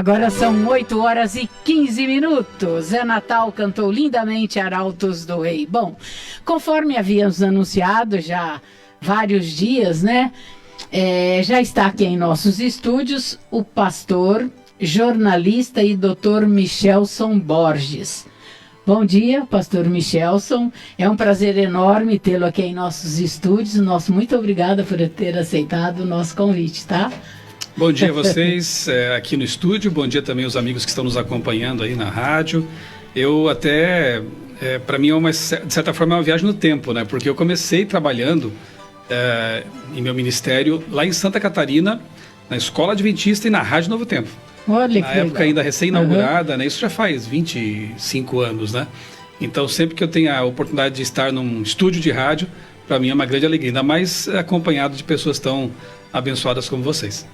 Agora são 8h15. Zé Natal cantou lindamente Arautos do Rei. Bom, conforme havíamos anunciado já vários dias, né? Já está aqui em nossos estúdios o pastor, jornalista e doutor Michelson Borges. Bom dia, pastor Michelson. É um prazer enorme tê-lo aqui em nossos estúdios. Muito obrigada por ter aceitado o nosso convite, tá? Bom dia a vocês aqui no estúdio, bom dia também aos amigos que estão nos acompanhando aí na rádio. Eu até, para mim, de certa forma, é uma viagem no tempo, né? Porque eu comecei trabalhando em meu ministério lá em Santa Catarina, na Escola Adventista e na Rádio Novo Tempo. Olha na época ainda recém-inaugurada, né? Isso já faz 25 anos, né? Então, sempre que eu tenho a oportunidade de estar num estúdio de rádio, para mim é uma grande alegria, ainda mais acompanhado de pessoas tão abençoadas como vocês.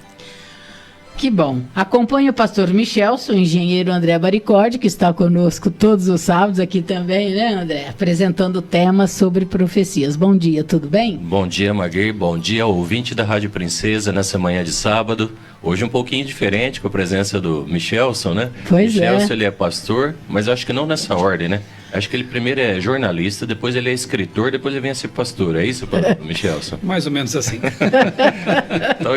Que bom. Acompanhe o pastor Michelson, o engenheiro André Baricordi, que está conosco todos os sábados aqui também, né, André? Apresentando temas sobre profecias. Bom dia, tudo bem? Bom dia, Magui. Bom dia ao ouvinte da Rádio Princesa nessa manhã de sábado. Hoje um pouquinho diferente com a presença do Michelson, né? Pois Michelson, ele é pastor, mas eu acho que não nessa ordem, né? Acho que ele primeiro é jornalista, depois ele é escritor, depois ele vem a ser pastor. É isso, Michelson? Mais ou menos assim. Então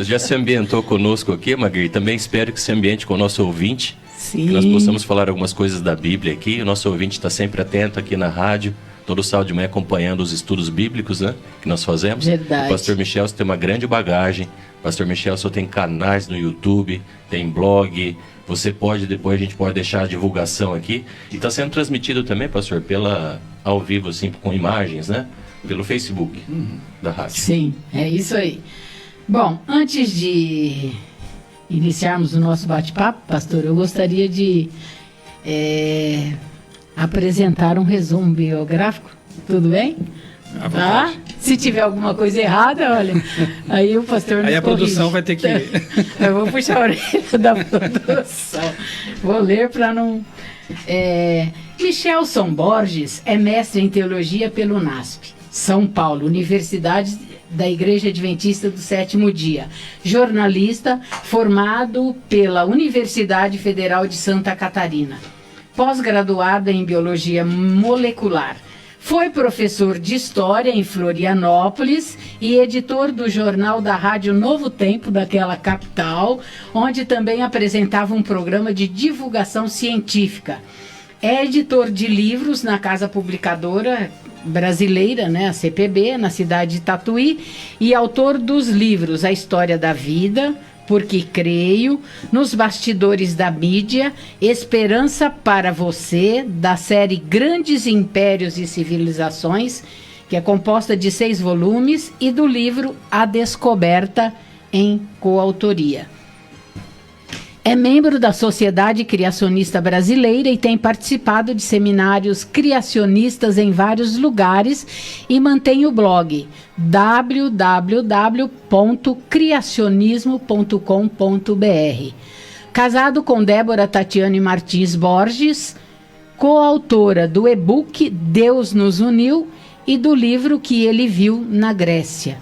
já se ambientou conosco aqui, Magui. Também espero que se ambiente com o nosso ouvinte. Sim. Que nós possamos falar algumas coisas da Bíblia aqui. O nosso ouvinte está sempre atento aqui na rádio, todo sábado de manhã acompanhando os estudos bíblicos, né, que nós fazemos. Verdade. O pastor Michelson tem uma grande bagagem. O pastor Michelson tem canais no YouTube, tem blog. Depois a gente pode deixar a divulgação aqui. E está sendo transmitido também, pastor, ao vivo, assim, com imagens, né? Pelo Facebook da rádio. Sim, é isso aí. Bom, antes de iniciarmos o nosso bate-papo, pastor, eu gostaria de apresentar um resumo biográfico. Tudo bem? Tá? Se tiver alguma coisa errada, olha, aí o pastor nos Aí a produção vai ter que... Eu vou puxar a orelha da produção. Vou ler para não... Michelson Borges é mestre em teologia pelo UNASP, São Paulo, Universidade da Igreja Adventista do Sétimo Dia. Jornalista formado pela Universidade Federal de Santa Catarina. Pós-graduado em Biologia Molecular. Foi professor de História em Florianópolis e editor do jornal da Rádio Novo Tempo, daquela capital, onde também apresentava um programa de divulgação científica. É editor de livros na Casa Publicadora Brasileira, né, a CPB, na cidade de Tatuí, e autor dos livros A História da Vida, Porque Creio, Nos Bastidores da Mídia, Esperança para Você, da série Grandes Impérios e Civilizações, que é composta de 6 volumes, e do livro A Descoberta, em coautoria. É membro da Sociedade Criacionista Brasileira e tem participado de seminários criacionistas em vários lugares e mantém o blog www.criacionismo.com.br. Casado com Débora Tatiane Martins Borges, coautora do e-book Deus nos Uniu e do livro Que Ele Viu na Grécia.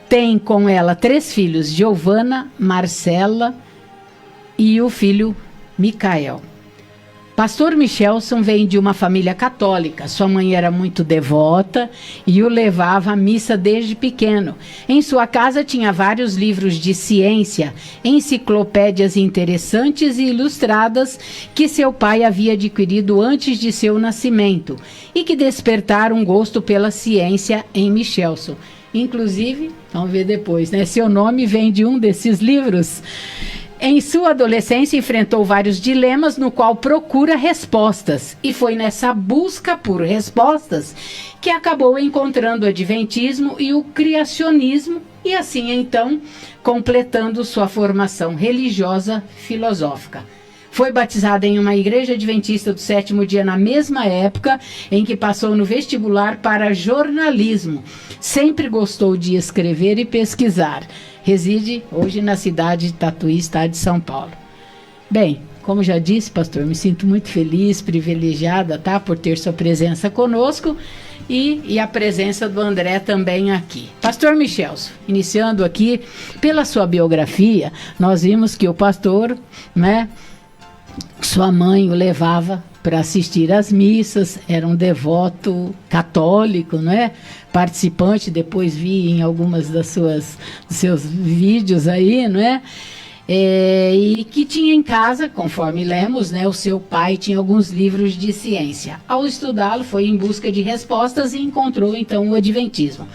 Tem com ela 3 filhos, Giovana, Marcela e o filho Micael. Pastor Michelson vem de uma família católica. Sua mãe era muito devota e o levava à missa desde pequeno. Em sua casa tinha vários livros de ciência, enciclopédias interessantes e ilustradas que seu pai havia adquirido antes de seu nascimento e que despertaram um gosto pela ciência em Michelson. Inclusive, vamos ver depois, né? Seu nome vem de um desses livros. Em sua adolescência, enfrentou vários dilemas no qual procura respostas. E foi nessa busca por respostas que acabou encontrando o Adventismo e o criacionismo e assim, então, completando sua formação religiosa filosófica. Foi batizada em uma igreja adventista do Sétimo Dia na mesma época em que passou no vestibular para jornalismo. Sempre gostou de escrever e pesquisar. Reside hoje na cidade de Tatuí, estado de São Paulo. Bem, como já disse, pastor, me sinto muito feliz, privilegiada, tá, por ter sua presença conosco. e a presença do André também aqui. Pastor Michelson, iniciando aqui, pela sua biografia, nós vimos que o pastor, né, sua mãe o levava para assistir às missas, era um devoto católico, né? Participante, depois vi em algumas dos seus vídeos aí, não é? E que tinha em casa, conforme lemos, né, o seu pai tinha alguns livros de ciência. Ao estudá-lo, foi em busca de respostas e encontrou então o Adventismo.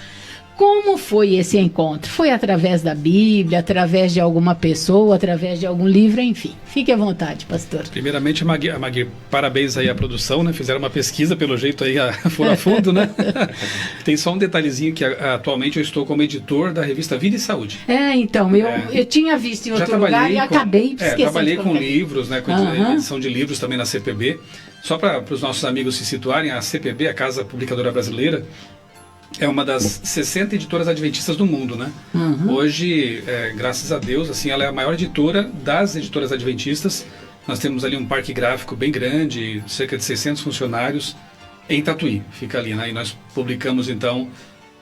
Como foi esse encontro? Foi através da Bíblia, através de alguma pessoa, através de algum livro, enfim. Fique à vontade, pastor. Primeiramente, Magui, parabéns aí à produção, né? Fizeram uma pesquisa, pelo jeito aí, foram a fundo, né? Tem só um detalhezinho que atualmente eu estou como editor da revista Vida e Saúde. Então, eu tinha visto em outro lugar e acabei esquecendo. Trabalhei com livros, né? Com edição de livros também na CPB. Só para os nossos amigos se situarem, a CPB, a Casa Publicadora Brasileira, é uma das 60 editoras adventistas do mundo, né? Hoje, graças a Deus, assim, ela é a maior editora das editoras adventistas. Nós temos ali um parque gráfico bem grande, cerca de 600 funcionários, em Tatuí, fica ali, né? E nós publicamos, então,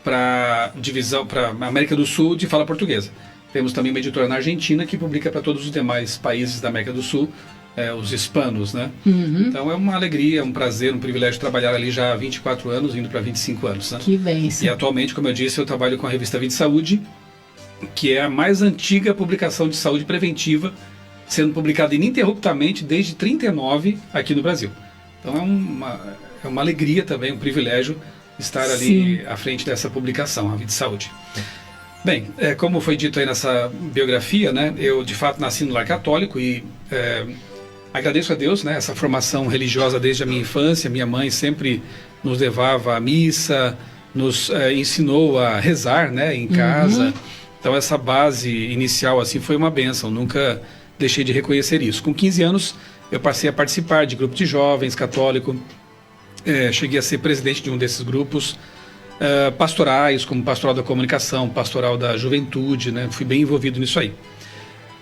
para a América do Sul de fala portuguesa. Temos também uma editora na Argentina que publica para todos os demais países da América do Sul, os hispanos, né? Então é uma alegria, um prazer, um privilégio trabalhar ali já há 24 anos, indo para 25 anos, né? Que bênção. E atualmente, como eu disse, eu trabalho com a revista Vida e Saúde, que é a mais antiga publicação de saúde preventiva, sendo publicada ininterruptamente desde 39 aqui no Brasil. Então é uma alegria também, um privilégio estar ali à frente dessa publicação, a Vida e Saúde. Bem, como foi dito aí nessa biografia, né? Eu de fato nasci no lar católico e agradeço a Deus, né, essa formação religiosa desde a minha infância. Minha mãe sempre nos levava à missa, nos ensinou a rezar, né, em casa. Então essa base inicial assim foi uma bênção, nunca deixei de reconhecer isso. Com 15 anos eu passei a participar de grupo de jovens católico, cheguei a ser presidente de um desses grupos, pastorais, como pastoral da comunicação, pastoral da juventude, né, fui bem envolvido nisso aí.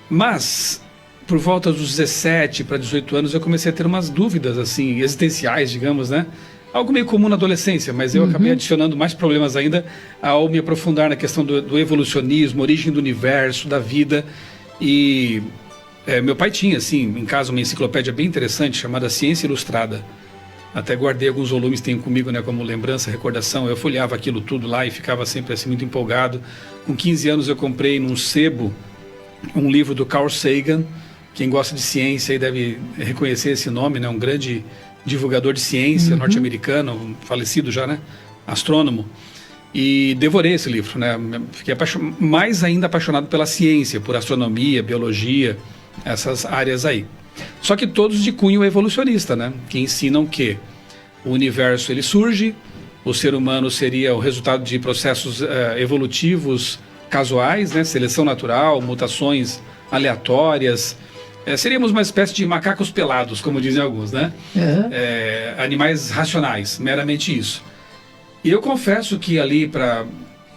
Mas por volta dos 17 para 18 anos, eu comecei a ter umas dúvidas, assim, existenciais, digamos, né? Algo meio comum na adolescência, mas eu acabei adicionando mais problemas ainda ao me aprofundar na questão do evolucionismo, origem do universo, da vida. E meu pai tinha, assim, em casa uma enciclopédia bem interessante chamada Ciência Ilustrada. Até guardei alguns volumes, tenho comigo, né, como lembrança, recordação. Eu folheava aquilo tudo lá e ficava sempre assim muito empolgado. Com 15 anos eu comprei num sebo um livro do Carl Sagan. Quem gosta de ciência aí deve reconhecer esse nome, né? Um grande divulgador de ciência norte-americano, falecido já, né? Astrônomo. E devorei esse livro, né? Fiquei mais ainda apaixonado pela ciência, por astronomia, biologia, essas áreas aí. Só que todos de cunho evolucionista, né? Que ensinam que o universo ele surge, o ser humano seria o resultado de processos evolutivos casuais, né? Seleção natural, mutações aleatórias. Seríamos uma espécie de macacos pelados, como dizem alguns, né? Animais racionais, meramente isso. E eu confesso que ali, para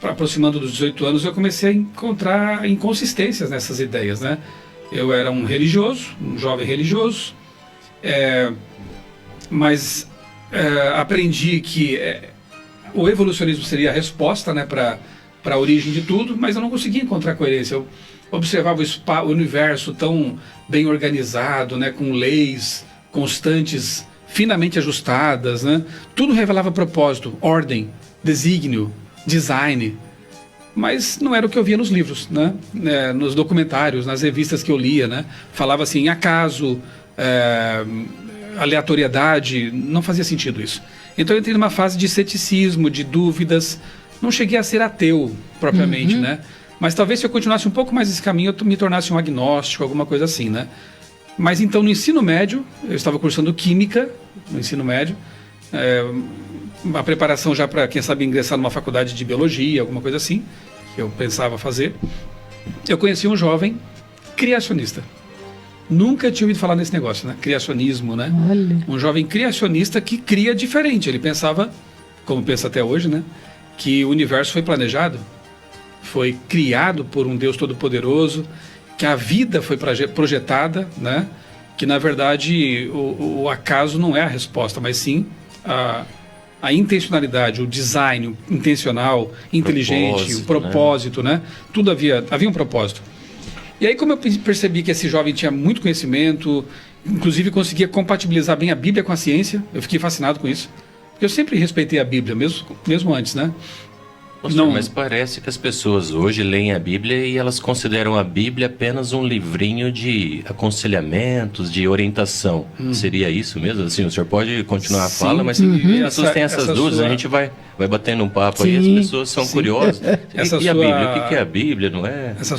aproximando dos 18 anos, eu comecei a encontrar inconsistências nessas ideias, né? Eu era um religioso, um jovem religioso, mas aprendi que o evolucionismo seria a resposta, né, para a origem de tudo, mas eu não conseguia encontrar coerência. Eu observava o universo tão bem organizado, né, com leis constantes, finamente ajustadas, né? Tudo revelava propósito, ordem, desígnio, design, mas não era o que eu via nos livros, né? Nos documentários, nas revistas que eu lia, né? Falava assim, acaso, aleatoriedade, não fazia sentido isso. Então eu entrei numa fase de ceticismo, de dúvidas, não cheguei a ser ateu propriamente, né? Mas talvez se eu continuasse um pouco mais esse caminho, eu me tornasse um agnóstico, alguma coisa assim, né? Mas então no ensino médio, eu estava cursando Química, no ensino médio, uma preparação já para, quem sabe, ingressar numa faculdade de Biologia, alguma coisa assim, que eu pensava fazer. Eu conheci um jovem criacionista. Nunca tinha ouvido falar nesse negócio, né? Criacionismo, né? Olha. Um jovem criacionista que cria diferente. Ele pensava, como pensa até hoje, né? Que o universo foi planejado, foi criado por um Deus Todo-Poderoso, que a vida foi projetada, né? Que na verdade o acaso não é a resposta, mas sim a intencionalidade, o design o intencional, inteligente, o propósito, né? Tudo havia um propósito. E aí, como eu percebi que esse jovem tinha muito conhecimento, inclusive conseguia compatibilizar bem a Bíblia com a ciência, eu fiquei fascinado com isso. Porque eu sempre respeitei a Bíblia, mesmo antes, né? Pastor, mas parece que as pessoas hoje leem a Bíblia e elas consideram a Bíblia apenas um livrinho de aconselhamentos, de orientação. Seria isso mesmo? Assim, o senhor pode continuar a fala, mas as pessoas têm essas dúvidas, a gente vai batendo um papo aí, as pessoas são curiosas. E a Bíblia? O que é a Bíblia, não é? Esse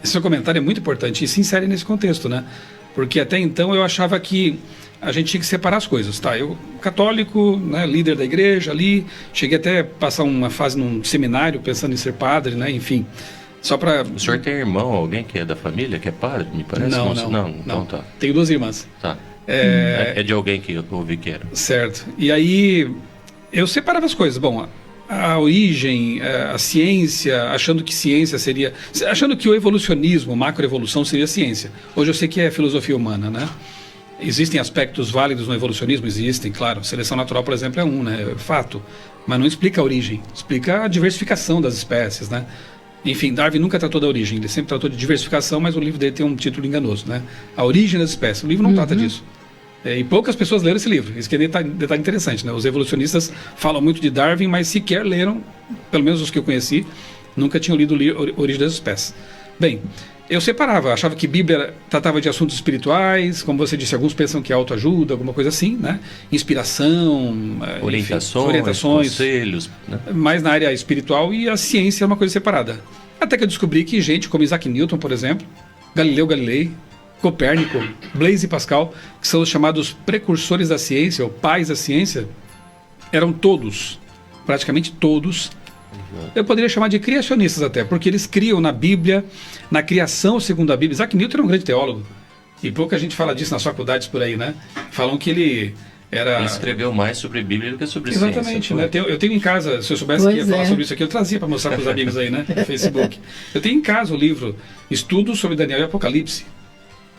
seu comentário é muito importante e se insere nesse contexto, né? Porque até então eu achava que a gente tinha que separar as coisas, tá? Eu, católico, né, líder da igreja ali, cheguei até a passar uma fase num seminário pensando em ser padre, né? Enfim, só para... O senhor tem irmão, alguém que é da família, que é padre, me parece? Não. Então tá. Tenho 2 irmãs. Tá. É de alguém que eu ouvi que era. Certo. E aí eu separava as coisas. Bom, a origem, a ciência, achando que o evolucionismo, macroevolução seria ciência. Hoje eu sei que é filosofia humana, né? Existem aspectos válidos no evolucionismo? Existem, claro. Seleção natural, por exemplo, é né? Fato. Mas não explica a origem. Explica a diversificação das espécies, né? Enfim, Darwin nunca tratou da origem. Ele sempre tratou de diversificação, mas o livro dele tem um título enganoso, né? A origem das espécies. O livro não trata disso. E poucas pessoas leram esse livro. Isso que é detalhe interessante, né? Os evolucionistas falam muito de Darwin, mas sequer leram, pelo menos os que eu conheci, nunca tinham lido Origem das Espécies. Bem, eu separava, achava que Bíblia tratava de assuntos espirituais, como você disse, alguns pensam que é autoajuda, alguma coisa assim, né? Inspiração, orientações, conselhos, né? Mais na área espiritual, e a ciência é uma coisa separada. Até que eu descobri que gente como Isaac Newton, por exemplo, Galileu Galilei, Copérnico, Blaise Pascal, que são os chamados precursores da ciência, ou pais da ciência, eram todos, praticamente todos, eu poderia chamar de criacionistas até, porque eles criam na Bíblia, na criação segundo a Bíblia. Isaac Newton era um grande teólogo, e pouca gente fala disso nas faculdades por aí, né? Falam que ele era... Ele escreveu mais sobre a Bíblia do que sobre Exatamente, ciência. Né? Eu tenho em casa, se eu soubesse que ia falar sobre isso aqui, eu trazia para mostrar para os amigos aí, né? No Facebook. Eu tenho em casa o livro Estudos sobre Daniel e Apocalipse,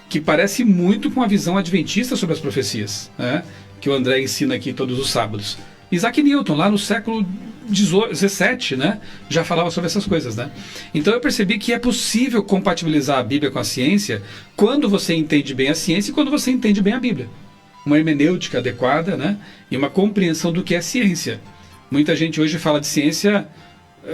que parece muito com a visão adventista sobre as profecias, né? Que o André ensina aqui todos os sábados. Isaac Newton, lá no século XVII, né, já falava sobre essas coisas, né? Então eu percebi que é possível compatibilizar a Bíblia com a ciência quando você entende bem a ciência e quando você entende bem a Bíblia. Uma hermenêutica adequada, né, e uma compreensão do que é ciência. Muita gente hoje fala de ciência,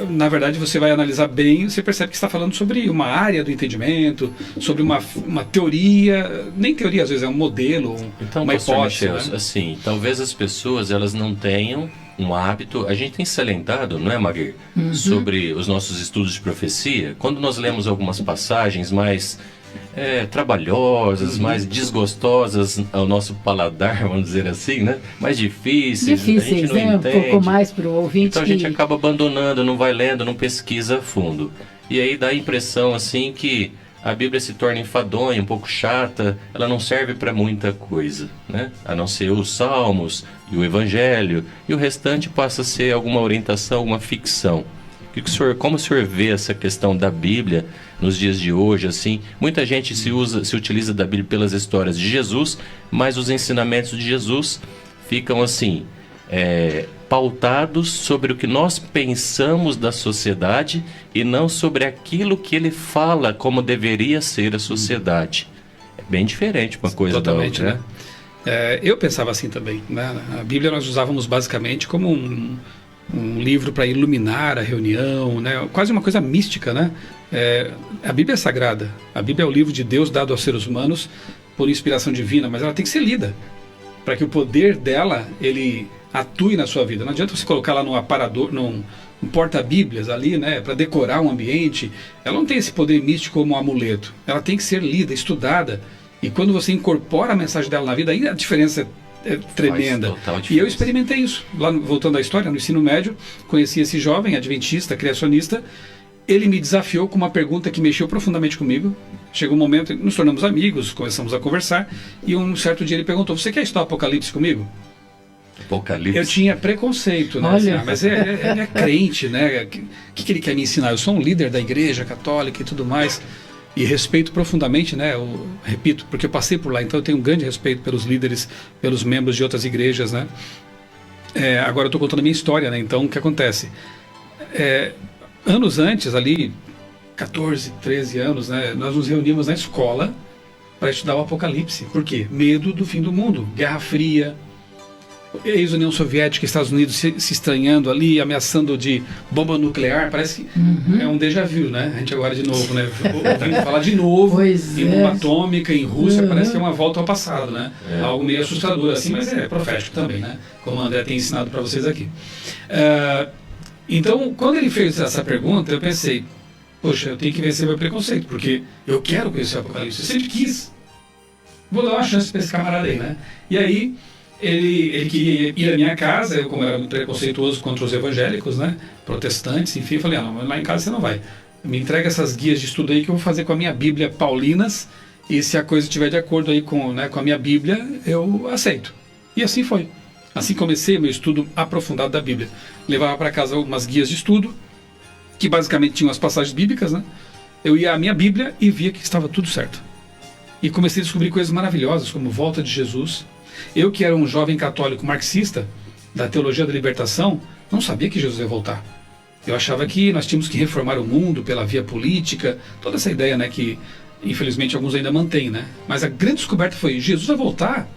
na verdade você vai analisar bem, você percebe que está falando sobre uma área do entendimento, sobre uma teoria, nem teoria, às vezes é um modelo, então, uma hipótese. Michel, né? Assim, talvez as pessoas elas não tenham um hábito, a gente tem salientado, não é, Magir, sobre os nossos estudos de profecia, quando nós lemos algumas passagens mais trabalhosas, mais desgostosas ao nosso paladar, vamos dizer assim, né? Mais difíceis, a gente não entende. Um pouco mais para o ouvinte. Então a gente acaba abandonando, não vai lendo, não pesquisa a fundo. E aí dá a impressão assim que a Bíblia se torna enfadonha, um pouco chata, ela não serve para muita coisa, né? A não ser os Salmos e o Evangelho, e o restante passa a ser alguma orientação, uma ficção. Como o senhor vê essa questão da Bíblia nos dias de hoje, assim? Muita gente se utiliza da Bíblia pelas histórias de Jesus, mas os ensinamentos de Jesus ficam assim, pautados sobre o que nós pensamos da sociedade e não sobre aquilo que ele fala como deveria ser a sociedade. É bem diferente uma coisa totalmente, da outra, né? Eu pensava assim também, né? A Bíblia nós usávamos basicamente como um livro para iluminar a reunião, né? Quase uma coisa mística, né? A Bíblia é sagrada, a Bíblia é o livro de Deus dado aos seres humanos por inspiração divina, mas ela tem que ser lida para que o poder dela ele atue na sua vida. Não adianta você colocar lá num aparador, num porta-bíblias ali, né, para decorar um ambiente. Ela não tem esse poder místico como um amuleto. Ela tem que ser lida, estudada, e quando você incorpora a mensagem dela na vida, aí a diferença é tremenda. E eu experimentei isso. Lá, voltando à história, no ensino médio, conheci esse jovem adventista, criacionista. Ele me desafiou com uma pergunta que mexeu profundamente comigo. Chegou um momento, nos tornamos amigos, começamos a conversar, e um certo dia ele perguntou: você quer estudar Apocalipse comigo? Apocalipse? Eu tinha preconceito, né? Assim, mas ele é crente, né? O que ele quer me ensinar? Eu sou um líder da igreja católica e tudo mais. E respeito profundamente, né? Eu repito, porque eu passei por lá, então eu tenho um grande respeito pelos líderes, pelos membros de outras igrejas, né? agora eu estou contando a minha história, né? Então, o que acontece? Anos antes, ali, 14, 13 anos, né? Nós nos reunimos na escola para estudar o Apocalipse. Por quê? Medo do fim do mundo, Guerra Fria, ex-União Soviética, Estados Unidos se estranhando ali, ameaçando de bomba nuclear. Parece que é um déjà vu, né? A gente agora de novo, né? Ouvindo falar de novo em bomba atômica, em Rússia, parece que é uma volta ao passado, né? Algo meio assustador assim, mas é profético também, né? Como o André tem ensinado para vocês aqui. Então, quando ele fez essa pergunta, eu pensei, poxa, eu tenho que vencer meu preconceito, porque eu quero conhecer o Apocalipse, eu sempre quis. Vou dar uma chance para esse camarada aí, né? E aí, ele queria ir à minha casa, eu, como era muito preconceituoso contra os evangélicos, né? Protestantes, enfim, eu falei, não, lá em casa você não vai. Me entrega essas guias de estudo aí que eu vou fazer com a minha Bíblia Paulinas, e se a coisa estiver de acordo aí com a minha Bíblia, eu aceito. E assim foi. Assim comecei meu estudo aprofundado da Bíblia. Levava para casa algumas guias de estudo, que basicamente tinham as passagens bíblicas, né? Eu ia à minha Bíblia e via que estava tudo certo. E comecei a descobrir coisas maravilhosas, como volta de Jesus. Eu, que era um jovem católico marxista, da teologia da libertação, não sabia que Jesus ia voltar. Eu achava que nós tínhamos que reformar o mundo pela via política, toda essa ideia, né, que infelizmente alguns ainda mantêm, né? Mas a grande descoberta foi, Jesus vai voltar.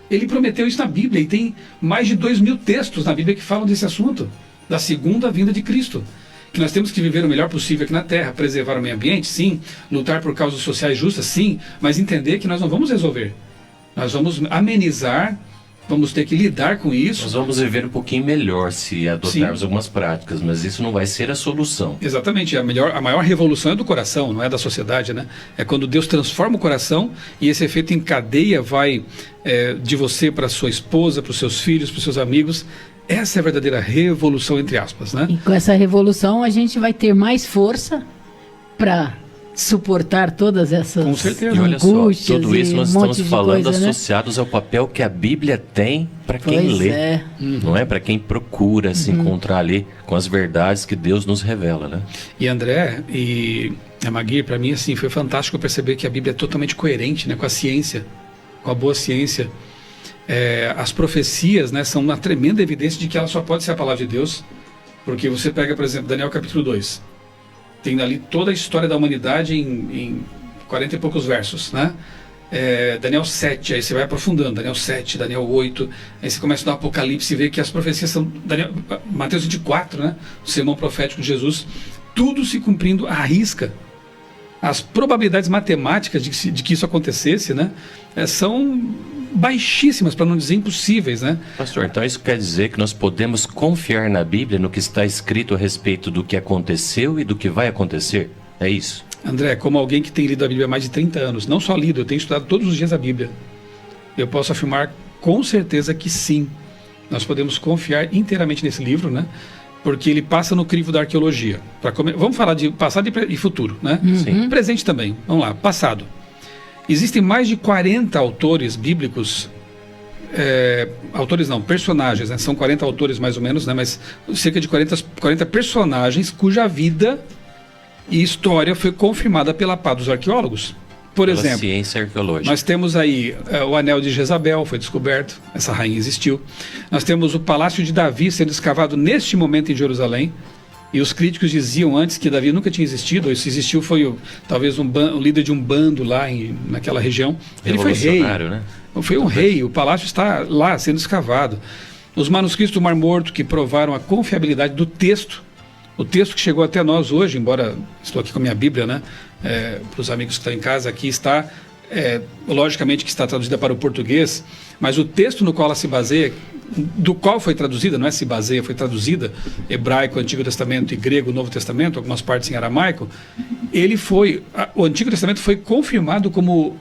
Ele prometeu isso na Bíblia, e tem mais de 2.000 textos na Bíblia que falam desse assunto, da segunda vinda de Cristo. Que nós temos que viver o melhor possível aqui na Terra, preservar o meio ambiente, sim, lutar por causas sociais justas, sim, mas entender que nós não vamos resolver. Nós vamos amenizar, vamos ter que lidar com isso. Nós vamos viver um pouquinho melhor se adotarmos algumas práticas, mas isso não vai ser a solução. Exatamente, a maior revolução é do coração, não é da sociedade, né? É quando Deus transforma o coração e esse efeito em cadeia vai de você para sua esposa, para os seus filhos, para os seus amigos. Essa é a verdadeira revolução, entre aspas, né? E com essa revolução a gente vai ter mais força para suportar todas essas com certeza. E olha só, angústias tudo isso nós estamos falando coisa, associados ao papel que a Bíblia tem para quem lê, não é? Para quem procura se encontrar ali com as verdades que Deus nos revela, né? E André e a Magui, para mim, assim, foi fantástico perceber que a Bíblia é totalmente coerente, né, com a ciência, com a boa ciência. As profecias, né, são uma tremenda evidência de que ela só pode ser a palavra de Deus, porque você pega, por exemplo, Daniel capítulo 2, tem ali toda a história da humanidade em 40 e poucos versos, né? Daniel 7, aí você vai aprofundando, Daniel 7, Daniel 8, aí você começa no Apocalipse e vê que as profecias são Mateus 24, né? O sermão profético de Jesus, tudo se cumprindo à risca. As probabilidades matemáticas de que isso acontecesse, né, são baixíssimas, para não dizer impossíveis, né? Pastor, então isso quer dizer que nós podemos confiar na Bíblia, no que está escrito a respeito do que aconteceu e do que vai acontecer? É isso? André, como alguém que tem lido a Bíblia há mais de 30 anos, não só lido, eu tenho estudado todos os dias a Bíblia, eu posso afirmar com certeza que sim, nós podemos confiar inteiramente nesse livro, né? Porque ele passa no crivo da arqueologia. Vamos falar de passado e futuro, né? Sim. Presente também. Vamos lá, passado. Existem mais de 40 autores bíblicos, personagens, né? São 40 autores mais ou menos, né? Mas cerca de 40 personagens cuja vida e história foi confirmada pela pá dos arqueólogos. Por exemplo, ciência arqueológica. Nós temos aí o anel de Jezabel, foi descoberto, essa rainha existiu. Nós temos o palácio de Davi sendo escavado neste momento em Jerusalém. E os críticos diziam antes que Davi nunca tinha existido, ou se existiu foi talvez um líder de um bando lá naquela região. Ele foi rei, né? Foi um rei, o palácio está lá sendo escavado. Os manuscritos do Mar Morto que provaram a confiabilidade do texto, o texto que chegou até nós hoje, embora estou aqui com a minha Bíblia, né? Para os amigos que estão em casa, aqui está, logicamente que está traduzida para o português, mas o texto no qual ela se baseia, do qual foi traduzida, não é se baseia, foi traduzida, hebraico, Antigo Testamento e grego, Novo Testamento, algumas partes em aramaico, o Antigo Testamento foi confirmado como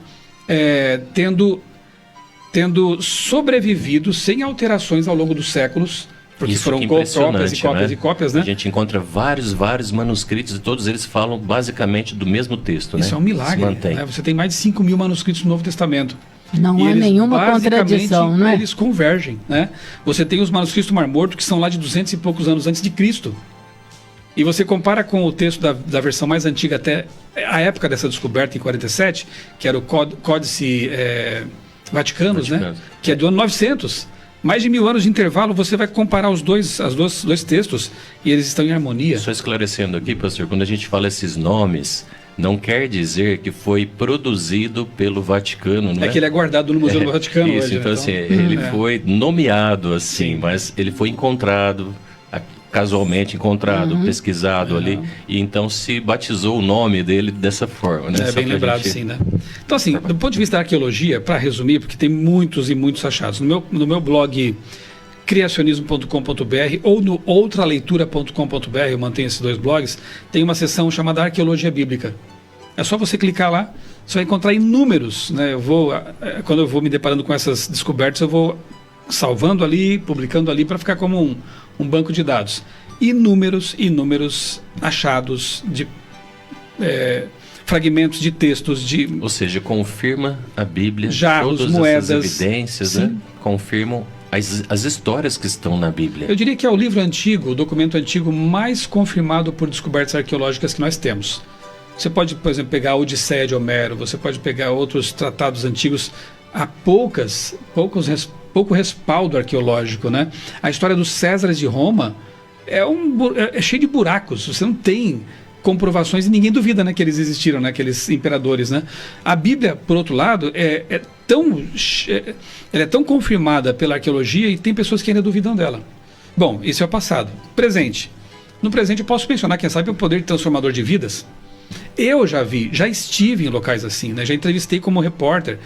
tendo sobrevivido sem alterações ao longo dos séculos, porque isso foram cópias e cópias, né? E cópias, né? A gente encontra vários manuscritos e todos eles falam basicamente do mesmo texto, isso, né? É um milagre, né? Você tem mais de 5.000 manuscritos no Novo Testamento. Não há nenhuma contradição, né? Eles convergem, né? Você tem os manuscritos do Mar Morto que são lá de 200 e poucos anos antes de Cristo. E você compara com o texto da versão mais antiga até a época dessa descoberta, em 47, que era o Códice Vaticanus, né? Que é do ano 900. Mais de 1000 anos de intervalo, você vai comparar os dois textos e eles estão em harmonia. Só esclarecendo aqui, pastor, quando a gente fala esses nomes, não quer dizer que foi produzido pelo Vaticano, não é? É que ele é guardado no Museu do Vaticano isso, hoje. então, né? assim, ele foi nomeado assim, Sim. mas ele foi encontrado, casualmente encontrado, pesquisado ali, e então se batizou o nome dele dessa forma, né? É Só bem pra lembrado, gente- sim, né? Então, assim, do ponto de vista da arqueologia, para resumir, porque tem muitos e muitos achados, no meu blog criacionismo.com.br ou no outraleitura.com.br, eu mantenho esses dois blogs, tem uma seção chamada Arqueologia Bíblica. É só você clicar lá, você vai encontrar inúmeros, né? Quando eu vou me deparando com essas descobertas, eu vou salvando ali, publicando ali, para ficar como um banco de dados. Inúmeros achados de fragmentos de textos, Ou seja, confirma a Bíblia, jarros, todas moedas. essas evidências, Sim. né? Confirmam as histórias que estão na Bíblia. Eu diria que é o livro antigo, o documento antigo mais confirmado por descobertas arqueológicas que nós temos. Você pode, por exemplo, pegar a Odisseia de Homero, você pode pegar outros tratados antigos, há pouco respaldo arqueológico, né? A história dos Césares de Roma é cheio de buracos, você não tem comprovações e ninguém duvida, né, que eles existiram, né, aqueles imperadores, né? A Bíblia, por outro lado, ela é tão confirmada pela arqueologia e tem pessoas que ainda duvidam dela. Bom, isso é o passado. Presente. No presente eu posso mencionar, quem sabe, o poder transformador de vidas. Eu já estive em locais assim, né? Já entrevistei como repórter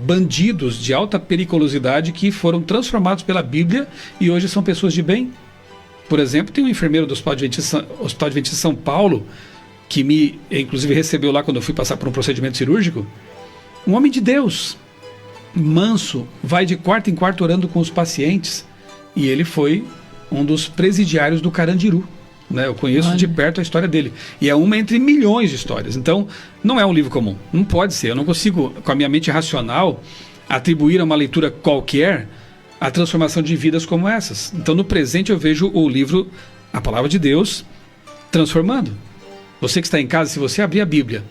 bandidos de alta periculosidade que foram transformados pela Bíblia e hoje são pessoas de bem. Por exemplo, tem um enfermeiro do Hospital Adventista de São Paulo que me, inclusive, recebeu lá quando eu fui passar por um procedimento cirúrgico. Um homem de Deus, manso, vai de quarto em quarto orando com os pacientes e ele foi um dos presidiários do Carandiru. Né? Eu conheço de perto a história dele. E é uma entre milhões de histórias. Então, não é um livro comum. Não pode ser. Eu não consigo, com a minha mente racional, atribuir a uma leitura qualquer a transformação de vidas como essas. Então, no presente, eu vejo o livro, a Palavra de Deus, transformando. Você que está em casa, se você abrir a Bíblia,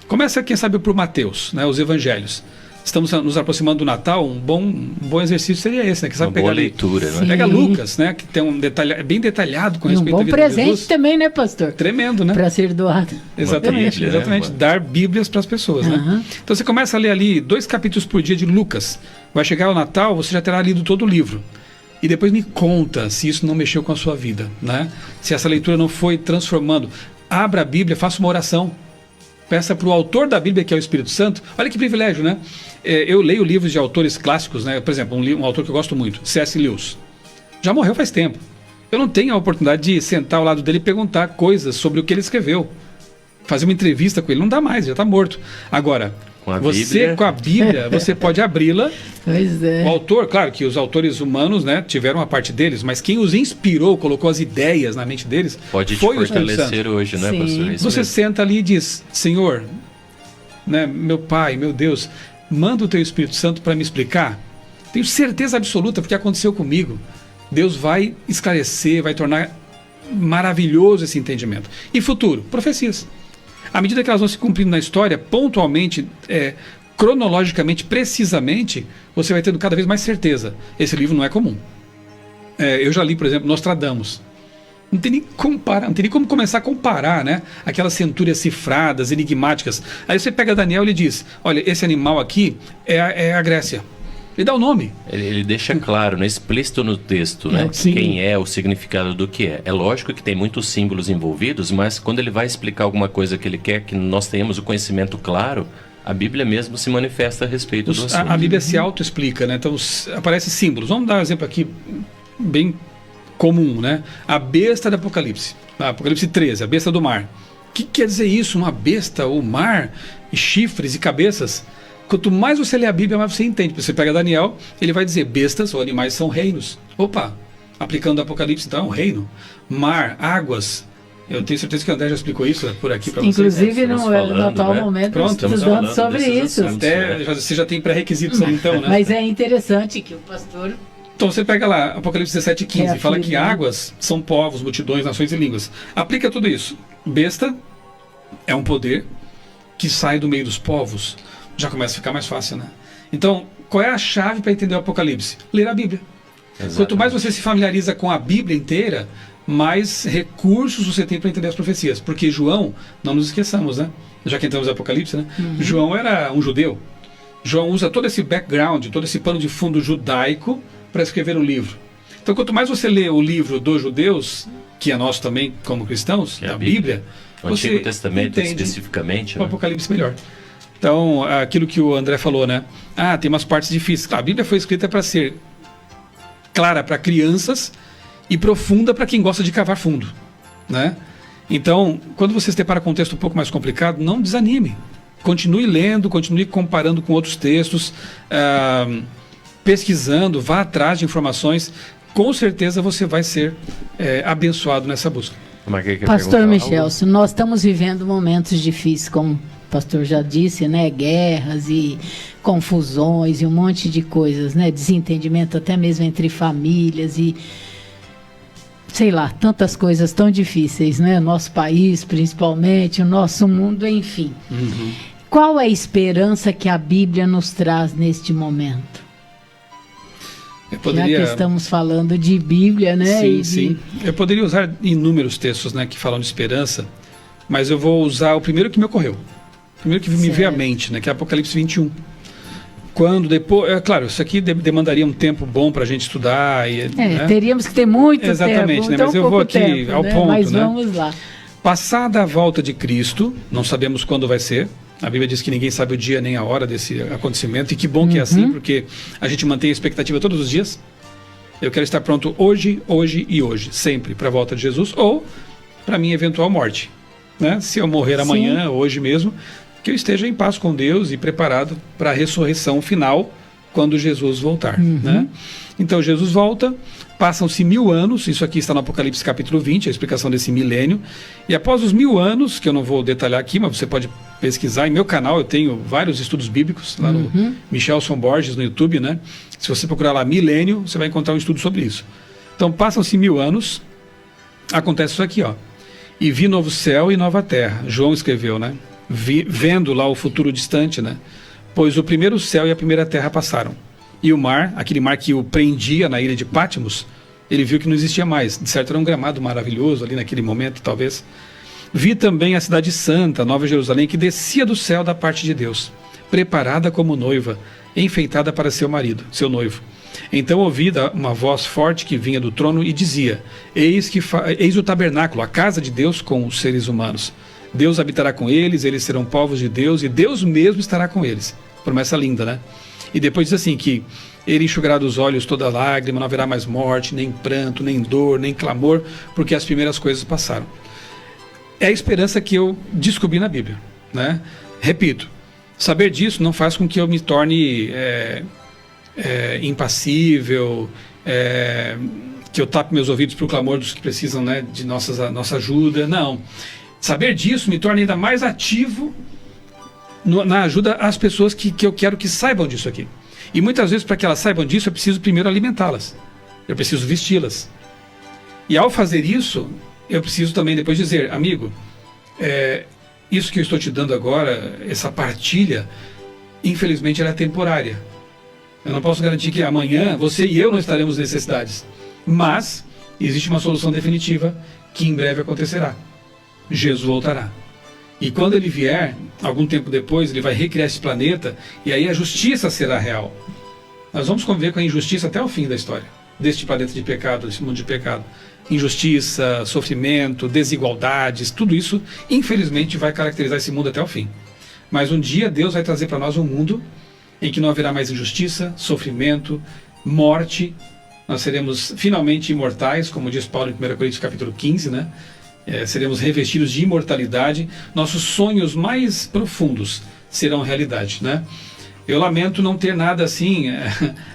começa, quem sabe, por Mateus, né? Os Evangelhos. Estamos nos aproximando do Natal, um bom exercício seria esse, né? Que sabe uma boa pegar leitura, né? Pega Lucas, né? Que tem bem detalhado com E um respeito à bom vida de presente Jesus. também, né, pastor? Tremendo, né? Para ser doado. Exatamente, Bíblia, né? exatamente. Dar Bíblias para as pessoas, né? Então você começa a ler ali 2 capítulos por dia de Lucas. Vai chegar o Natal, você já terá lido todo o livro. E depois me conta se isso não mexeu com a sua vida, né? Se essa leitura não foi transformando. Abra a Bíblia, faça uma oração. Peça para o autor da Bíblia, que é o Espírito Santo. Olha que privilégio, né? Eu leio livros de autores clássicos, né? Por exemplo, um autor que eu gosto muito, C.S. Lewis. Já morreu faz tempo. Eu não tenho a oportunidade de sentar ao lado dele e perguntar coisas sobre o que ele escreveu. Fazer uma entrevista com ele, não dá mais, já está morto. Agora, com a Bíblia, você pode abri-la. Pois é. O autor, claro que os autores humanos, né, tiveram a parte deles, mas quem os inspirou, colocou as ideias na mente deles, pode foi te o Espírito Santo. fortalecer hoje, né, Sim. pastor? Isso Você mesmo. senta ali e diz: Senhor, né, meu Pai, meu Deus, manda o teu Espírito Santo para me explicar. Tenho certeza absoluta, porque aconteceu comigo. Deus vai esclarecer, vai tornar maravilhoso esse entendimento. E futuro? Profecias. À medida que elas vão se cumprindo na história, pontualmente, cronologicamente, precisamente, você vai tendo cada vez mais certeza. Esse livro não é comum. Eu já li, por exemplo, Nostradamus. Não tem nem comparar, não tem nem como começar a comparar, né? Aquelas centúrias cifradas, enigmáticas. Aí você pega Daniel e ele diz: olha, esse animal aqui é a Grécia. Ele dá o nome. Ele deixa claro, né, explícito no texto, né, Sim. quem é, o significado do que é. É lógico que tem muitos símbolos envolvidos, mas quando ele vai explicar alguma coisa que ele quer que nós tenhamos o conhecimento claro, a Bíblia mesmo se manifesta a respeito do assunto. A Bíblia se auto-explica, né? Então aparecem símbolos. Vamos dar um exemplo aqui bem comum, né? A besta do Apocalipse. Apocalipse 13, a besta do mar. O que quer dizer isso? Uma besta, o mar, e chifres e cabeças? Quanto mais você lê a Bíblia, mais você entende. Você pega Daniel, ele vai dizer: bestas ou animais são reinos. Opa, aplicando o Apocalipse, então é um reino. Mar, águas. Eu tenho certeza que o André já explicou isso por aqui para vocês. Inclusive, Estamos no falando, atual né? momento, Pronto, nós estamos estamos falando sobre desses isso. assuntos. Você já tem pré-requisitos ali, então, né? Mas é interessante que o pastor... Então você pega lá, Apocalipse 17, 15, fala que águas são povos, multidões, nações e línguas. Aplica tudo isso. Besta é um poder que sai do meio dos povos. Já começa a ficar mais fácil, né? Então, qual é a chave para entender o Apocalipse? Ler a Bíblia. Exatamente. Quanto mais você se familiariza com a Bíblia inteira, mais recursos você tem para entender as profecias. Porque João, não nos esqueçamos, né? Já que entramos no Apocalipse, né? João era um judeu. João usa todo esse background, todo esse pano de fundo judaico para escrever um livro. Então, quanto mais você lê o livro dos judeus, que é nosso também como cristãos, Que é da a Bíblia. Bíblia, O você Antigo Testamento, entende especificamente, o né? Apocalipse melhor. Então, aquilo que o André falou, né? Tem umas partes difíceis. A Bíblia foi escrita para ser clara para crianças e profunda para quem gosta de cavar fundo, né? Então, quando você se depara com um texto um pouco mais complicado, não desanime. Continue lendo, continue comparando com outros textos, pesquisando, vá atrás de informações. Com certeza você vai ser abençoado nessa busca. Pastor Michelson, nós estamos vivendo momentos difíceis, como o pastor já disse, né? Guerras e confusões e um monte de coisas, né? Desentendimento até mesmo entre famílias e sei lá, tantas coisas tão difíceis, né? Nosso país, principalmente, o nosso mundo, enfim. Qual é a esperança que a Bíblia nos traz neste momento? Já que estamos falando de Bíblia, né? Sim, sim. Eu poderia usar inúmeros textos, né, que falam de esperança, mas eu vou usar o primeiro que me ocorreu. O primeiro que me veio à mente, né, que é Apocalipse 21. Quando depois, claro, isso aqui demandaria um tempo bom para a gente estudar. Né? Teríamos que ter muito tempo. Exatamente, né? Mas eu vou aqui tempo, ao né? ponto. Mas né? vamos lá. Passada a volta de Cristo, não sabemos quando vai ser. A Bíblia diz que ninguém sabe o dia nem a hora desse acontecimento. E que bom que é assim, porque a gente mantém a expectativa todos os dias. Eu quero estar pronto hoje, hoje e hoje, sempre, para a volta de Jesus ou para a minha eventual morte. Né? Se eu morrer amanhã, hoje mesmo, que eu esteja em paz com Deus e preparado para a ressurreição final quando Jesus voltar. Né? Então Jesus volta, passam-se 1000 anos, isso aqui está no Apocalipse capítulo 20, a explicação desse milênio, e após os 1000 anos, que eu não vou detalhar aqui, mas você pode pesquisar, em meu canal eu tenho vários estudos bíblicos, lá no Michelson Borges no YouTube, né? Se você procurar lá milênio, você vai encontrar um estudo sobre isso. Então passam-se 1000 anos, acontece isso aqui, ó. E vi novo céu e nova terra, João escreveu, né? Vendo lá o futuro distante, né? Pois o primeiro céu e a primeira terra passaram. E o mar, aquele mar que o prendia na ilha de Patmos, ele viu que não existia mais. De certo, era um gramado maravilhoso ali naquele momento, talvez. Vi também a cidade santa, Nova Jerusalém, que descia do céu da parte de Deus, preparada como noiva, enfeitada para seu marido, seu noivo. Então ouvi uma voz forte que vinha do trono e dizia: eis o tabernáculo, a casa de Deus com os seres humanos. Deus habitará com eles, eles serão povos de Deus e Deus mesmo estará com eles. Promessa linda, né? E depois diz assim que ele enxugará dos olhos toda lágrima, não haverá mais morte, nem pranto, nem dor, nem clamor, porque as primeiras coisas passaram. É a esperança que eu descobri na Bíblia, né? Repito, saber disso não faz com que eu me torne impassível, que eu tape meus ouvidos para o clamor dos que precisam, né, de nossa ajuda, não. Saber disso me torna ainda mais ativo na ajuda às pessoas que eu quero que saibam disso aqui. E muitas vezes, para que elas saibam disso, eu preciso primeiro alimentá-las. Eu preciso vesti-las. E ao fazer isso, eu preciso também depois dizer: amigo, isso que eu estou te dando agora, essa partilha, infelizmente ela é temporária. Eu não posso garantir que amanhã você e eu não estaremos necessidades. Mas existe uma solução definitiva que em breve acontecerá. Jesus voltará. E quando ele vier, algum tempo depois, ele vai recriar esse planeta e aí a justiça será real. Nós vamos conviver com a injustiça até o fim da história, deste planeta de pecado, desse mundo de pecado. Injustiça, sofrimento, desigualdades, tudo isso, infelizmente, vai caracterizar esse mundo até o fim. Mas um dia Deus vai trazer para nós um mundo em que não haverá mais injustiça, sofrimento, morte. Nós seremos finalmente imortais, como diz Paulo em 1 Coríntios capítulo 15, né? Seremos revestidos de imortalidade, nossos sonhos mais profundos serão realidade, né? Eu lamento não ter nada assim,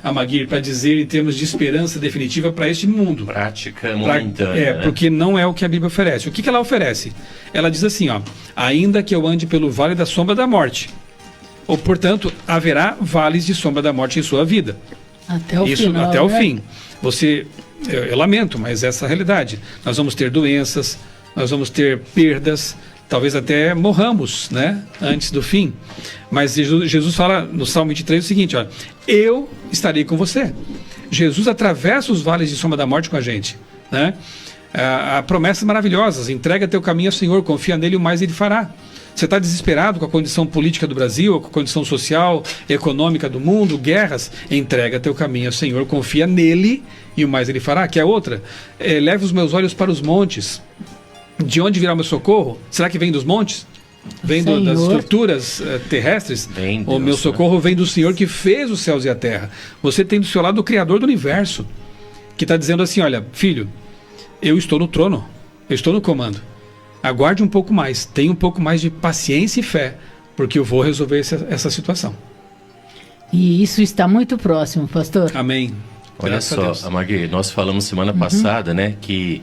Amaguir, para dizer em termos de esperança definitiva para este mundo. Prática momentânea. Né? Porque não é o que a Bíblia oferece. O que ela oferece? Ela diz assim, ó: ainda que eu ande pelo vale da sombra da morte, ou portanto, haverá vales de sombra da morte em sua vida. Até o final, até o né? fim. Eu lamento, mas essa é a realidade. Nós vamos ter doenças, nós vamos ter perdas, talvez até morramos, né, antes do fim. Mas Jesus fala no Salmo 23 o seguinte, ó: eu estarei com você. Jesus atravessa os vales de sombra da morte com a gente, né? A promessas maravilhosas: entrega teu caminho ao Senhor, confia nele, o mais ele fará. Você está desesperado com a condição política do Brasil, com a condição social, econômica do mundo, guerras? Entrega teu caminho ao Senhor, confia nele e o mais ele fará. Que é outra: leve os meus olhos para os montes. De onde virá o meu socorro? Será que vem dos montes? Vem das estruturas terrestres? Vem O meu socorro vem do Senhor que fez os céus e a terra. Você tem do seu lado o Criador do universo, que está dizendo assim: olha, filho, eu estou no trono, eu estou no comando. Aguarde um pouco mais, tenha um pouco mais de paciência e fé, porque eu vou resolver essa situação. E isso está muito próximo, pastor. Amém. Olha Graças a só, Deus. Amagui, nós falamos semana passada, né, que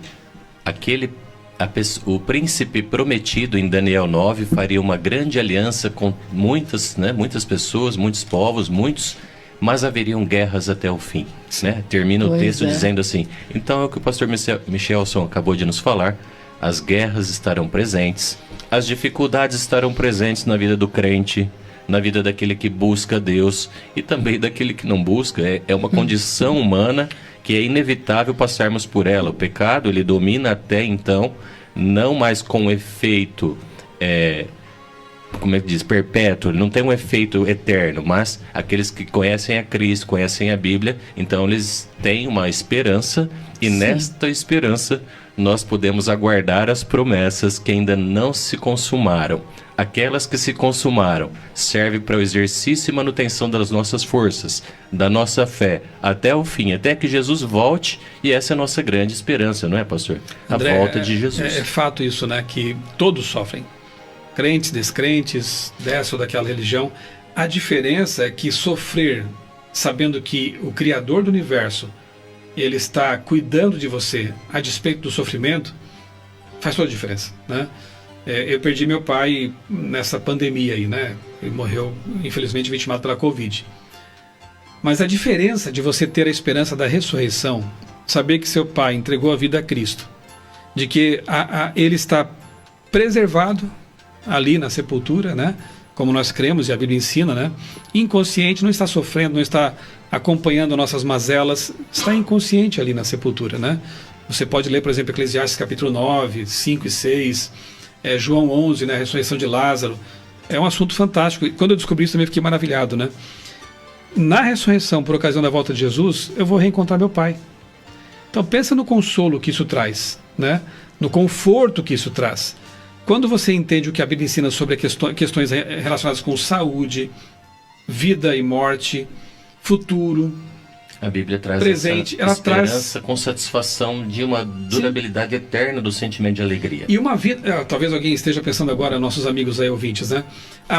o príncipe prometido em Daniel 9 faria uma grande aliança com muitas pessoas, muitos povos, mas haveriam guerras até o fim, né? Termina o texto dizendo assim: então é o que o pastor Michelson acabou de nos falar, as guerras estarão presentes, as dificuldades estarão presentes na vida do crente, na vida daquele que busca Deus e também daquele que não busca. É uma condição humana que é inevitável passarmos por ela. O pecado, ele domina até então, não mais com efeito, como é que diz, perpétuo, ele não tem um efeito eterno, mas aqueles que conhecem a Cristo, conhecem a Bíblia, então eles têm uma esperança, e nesta esperança nós podemos aguardar as promessas que ainda não se consumaram. Aquelas que se consumaram servem para o exercício e manutenção das nossas forças, da nossa fé, até o fim, até que Jesus volte, e essa é a nossa grande esperança, não é, pastor? André, a volta de Jesus. É fato isso, né? Que todos sofrem. Crentes, descrentes, dessa ou daquela religião. A diferença é que sofrer sabendo que o Criador do universo, ele está cuidando de você a despeito do sofrimento, faz toda a diferença, né? Eu perdi meu pai nessa pandemia aí, né? Ele morreu, infelizmente, vitimado pela Covid. Mas a diferença de você ter a esperança da ressurreição, saber que seu pai entregou a vida a Cristo, de que ele está preservado ali na sepultura, né? Como nós cremos e a Bíblia ensina, né? Inconsciente, não está sofrendo, não está acompanhando nossas mazelas, está inconsciente ali na sepultura, né? Você pode ler, por exemplo, Eclesiastes capítulo 9, 5 e 6, João 11, né? A ressurreição de Lázaro. É um assunto fantástico. E quando eu descobri isso também fiquei maravilhado, né? Na ressurreição, por ocasião da volta de Jesus, eu vou reencontrar meu pai. Então pensa no consolo que isso traz, né? No conforto que isso traz. Quando você entende o que a Bíblia ensina sobre questões relacionadas com saúde, vida e morte, futuro, a Bíblia traz presente, essa ela esperança traz com satisfação de uma durabilidade eterna do sentimento de alegria. E uma vida, talvez alguém esteja pensando agora, nossos amigos aí ouvintes, né?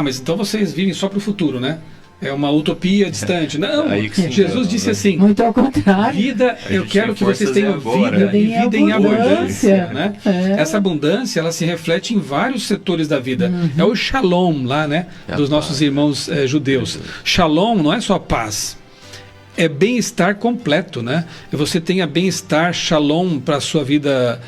Mas então vocês vivem só para o futuro, né? É uma utopia distante. Não, Jesus disse assim: muito ao contrário. Vida, eu quero que vocês tenham vida e vida em abundância, né? Essa abundância, ela se reflete em vários setores da vida. É o shalom lá, né? Dos nossos irmãos judeus. Shalom não é só paz, é bem-estar completo, né? Você tenha bem-estar, shalom para a sua vida,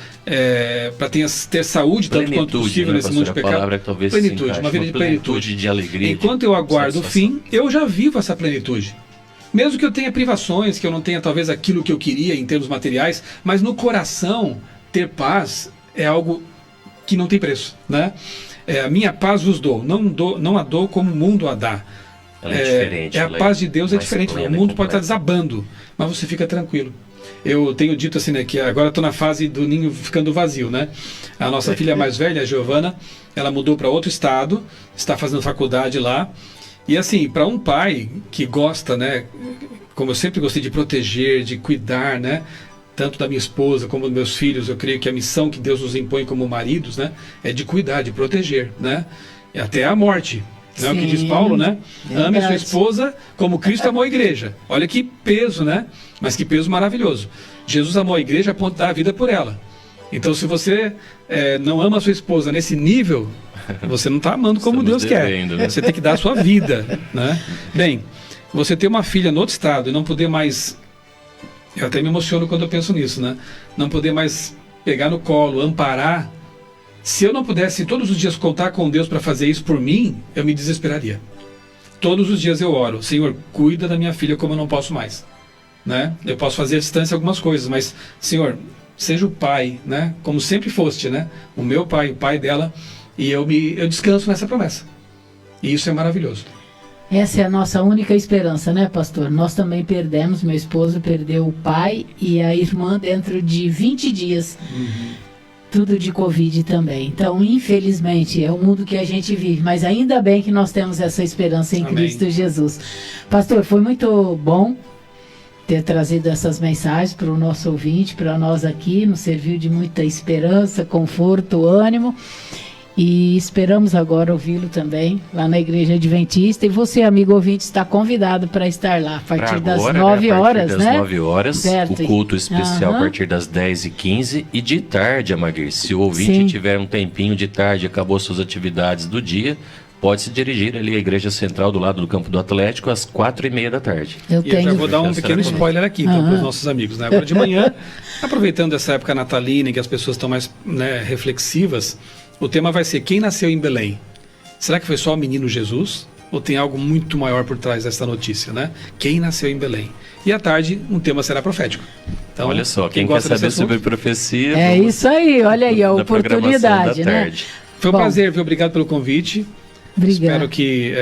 para ter saúde tanto quanto possível, né, nesse mundo de pecado. Palavra que talvez plenitude, uma vida de plenitude, de alegria. Enquanto eu aguardo o fim, eu já vivo essa plenitude. Mesmo que eu tenha privações, que eu não tenha talvez aquilo que eu queria em termos materiais, mas no coração ter paz é algo que não tem preço, né? A minha paz vos dou, não a dou como o mundo a dá. Ela é diferente. A paz de Deus é diferente. O mundo pode estar desabando, mas você fica tranquilo. Eu tenho dito assim, né, que agora estou na fase do ninho ficando vazio, né? A nossa filha mais velha, a Giovana, ela mudou para outro estado, está fazendo faculdade lá. E assim, para um pai que gosta, né, como eu sempre gostei de proteger, de cuidar, né, tanto da minha esposa como dos meus filhos, eu creio que a missão que Deus nos impõe como maridos, né, é de cuidar, de proteger, né, até a morte. Não é o que diz Paulo, né? Ame a sua esposa como Cristo amou a igreja. Olha que peso, né? Mas que peso maravilhoso. Jesus amou a igreja a ponto de dar a vida por ela. Então, se você não ama a sua esposa nesse nível, você não está amando como Deus quer. Né? Você tem que dar a sua vida, né? Bem, você ter uma filha no outro estado e não poder mais... Eu até me emociono quando eu penso nisso, né? Não poder mais pegar no colo, amparar... Se eu não pudesse todos os dias contar com Deus para fazer isso por mim, eu me desesperaria. Todos os dias eu oro: Senhor, cuida da minha filha como eu não posso mais. né? Eu posso fazer à distância algumas coisas, mas, Senhor, seja o pai, né? Como sempre foste, né? O meu pai, o pai dela, e eu descanso nessa promessa. E isso é maravilhoso. Essa é a nossa única esperança, né, pastor? Nós também perdemos, meu esposo perdeu o pai e a irmã dentro de 20 dias. Tudo de Covid também. Então, infelizmente, é o mundo que a gente vive. Mas ainda bem que nós temos essa esperança em Amém. Cristo Jesus. Pastor, foi muito bom ter trazido essas mensagens para o nosso ouvinte, para nós aqui. Nos serviu de muita esperança, conforto, ânimo. E esperamos agora ouvi-lo também lá na Igreja Adventista. E você, amigo ouvinte, está convidado para estar lá a partir das 9 horas, né? A partir das 9 horas, Certo. o culto especial Aham. a partir das 10h15 e de tarde, Amaguir. Se o ouvinte Sim. tiver um tempinho de tarde, acabou suas atividades do dia, pode se dirigir ali à Igreja Central do lado do Campo do Atlético às 4h30 da tarde. Eu E eu já tenho. vou dar um pequeno spoiler aqui, então, para os nossos amigos, né? Agora de manhã, aproveitando essa época natalina, em que as pessoas estão mais, né, reflexivas, o tema vai ser: quem nasceu em Belém? Será que foi só o menino Jesus? Ou tem algo muito maior por trás dessa notícia, né? Quem nasceu em Belém? E à tarde, um tema será profético. Então, Olha só, quem quer gosta desse saber assunto, sobre profecia... É vamos isso aí, olha aí, a na programação oportunidade, da né? tarde. foi um Bom. prazer, viu? Obrigado pelo convite. Obrigado. Espero que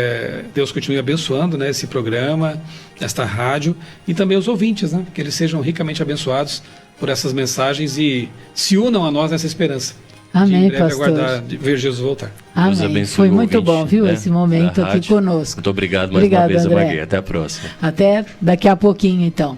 Deus continue abençoando, né, esse programa, esta rádio, e também os ouvintes, né? Que eles sejam ricamente abençoados por essas mensagens e se unam a nós nessa esperança. Amém, de em breve pastor. aguardar de ver Jesus voltar. Deus Amém. abençoe Foi o muito ouvinte, bom, viu, né, esse momento da aqui rádio. conosco. Muito obrigado mais Obrigado, uma vez, André. Amaguir. Até a próxima. Até daqui a pouquinho, então.